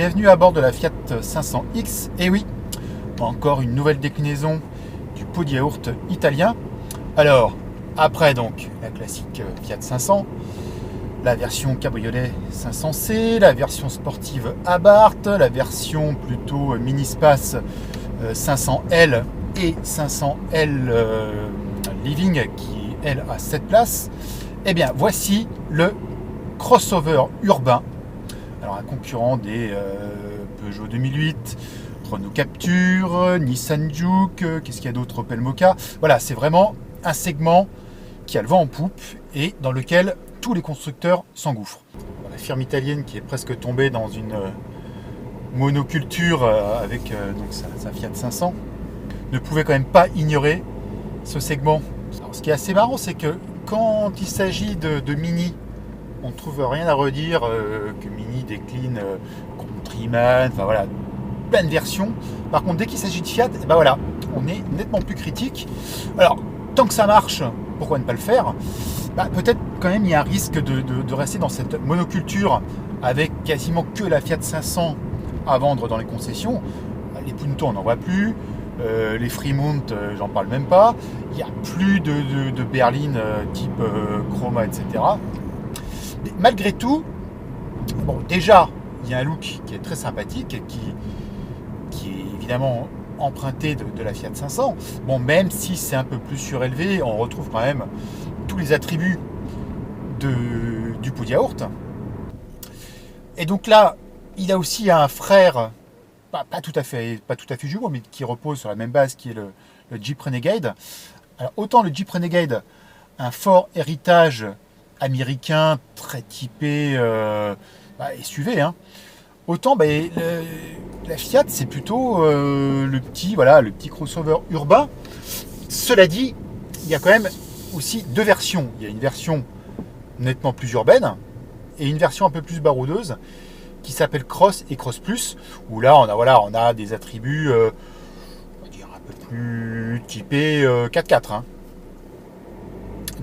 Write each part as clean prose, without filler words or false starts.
Bienvenue à bord de la Fiat 500X. Et oui, encore une nouvelle déclinaison du pot de yaourt italien. Alors, après donc la classique Fiat 500, la version cabriolet 500C, la version sportive Abarth, la version plutôt mini-space 500L et 500L Living qui, elle, a 7 places. Eh bien, voici le crossover urbain. Alors, un concurrent des Peugeot 2008, Renault Captur, Nissan Juke, qu'est-ce qu'il y a d'autre, Opel Mokka. Voilà, c'est vraiment un segment qui a le vent en poupe et dans lequel tous les constructeurs s'engouffrent. La firme italienne qui est presque tombée dans une monoculture avec donc sa Fiat 500 ne pouvait quand même pas ignorer ce segment. Alors, ce qui est assez marrant, c'est que quand il s'agit de Mini, on ne trouve rien à redire que Mini décline Countryman, enfin voilà, plein de versions. Par contre, dès qu'il s'agit de Fiat, ben voilà, on est nettement plus critique. Alors, tant que ça marche, pourquoi ne pas le faire? Peut-être quand même il y a un risque de rester dans cette monoculture avec quasiment que la Fiat 500 à vendre dans les concessions. Les Punto, on n'en voit plus. Les Fremont, j'en parle même pas. Il n'y a plus de berline type Chroma, etc. Mais malgré tout, bon, déjà, il y a un look qui est très sympathique et qui est évidemment emprunté de la Fiat 500. Bon, même si c'est un peu plus surélevé, on retrouve quand même tous les attributs du pot de yaourt. Et donc là, il a aussi un frère, pas tout à fait jumeau, mais qui repose sur la même base, qui est le Jeep Renegade. Alors autant le Jeep Renegade, un fort héritage américain, très typé SUV, hein. Autant la Fiat, c'est plutôt le petit crossover urbain. Cela dit, il y a quand même aussi deux versions. Il y a une version nettement plus urbaine et une version un peu plus baroudeuse qui s'appelle Cross et Cross Plus, où là on a des attributs on va dire un peu plus typés 4x4, hein.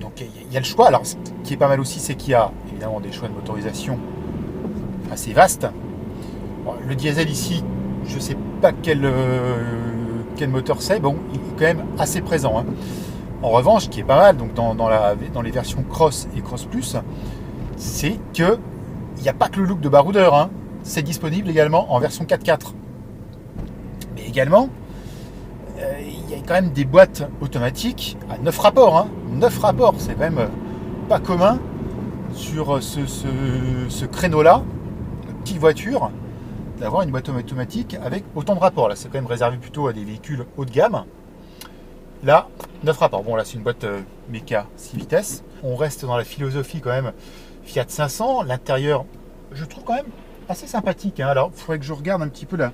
Donc il y a le choix. Alors ce qui est pas mal aussi, c'est qu'il y a évidemment des choix de motorisation assez vastes. Bon, le diesel ici, je sais pas quel moteur c'est, bon, il est quand même assez présent, hein. En revanche, ce qui est pas mal donc dans les versions Cross et Cross Plus, c'est que il n'y a pas que le look de baroudeur, hein. C'est disponible également en version 4x4. Mais également, il y a quand même des boîtes automatiques à 9 rapports, hein. 9 rapports, c'est quand même pas commun sur ce créneau-là, de petite voiture, d'avoir une boîte automatique avec autant de rapports. Là, c'est quand même réservé plutôt à des véhicules haut de gamme. Là, 9 rapports. Bon, là, c'est une boîte méca 6 vitesses. On reste dans la philosophie quand même Fiat 500. L'intérieur, je trouve quand même assez sympathique, hein. Alors, il faudrait que je regarde un petit peu le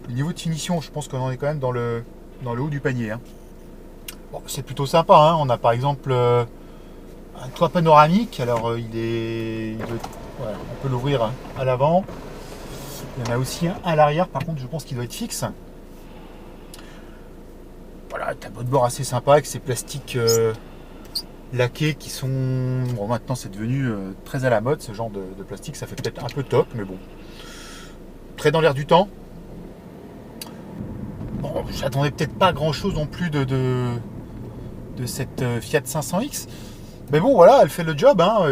niveau de finition. Je pense qu'on en est quand même dans le haut du panier, hein. Bon, c'est plutôt sympa, hein. On a par exemple un toit panoramique. Alors, on peut l'ouvrir à l'avant. Il y en a aussi un à l'arrière. Par contre, je pense qu'il doit être fixe. Voilà, tableau de bord assez sympa avec ces plastiques laqués qui sont... Bon, maintenant c'est devenu très à la mode, ce genre de plastique. Ça fait peut-être un peu top, mais bon. Très dans l'air du temps. Bon, j'attendais peut-être pas grand-chose non plus de cette Fiat 500X. Mais bon, voilà, elle fait le job, hein.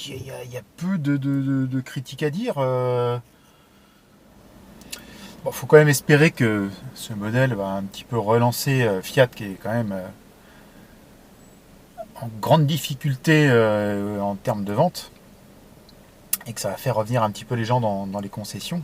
Il y a peu de critiques à dire. Bon, faut quand même espérer que ce modèle va un petit peu relancer Fiat, qui est quand même en grande difficulté en termes de vente, et que ça va faire revenir un petit peu les gens dans les concessions.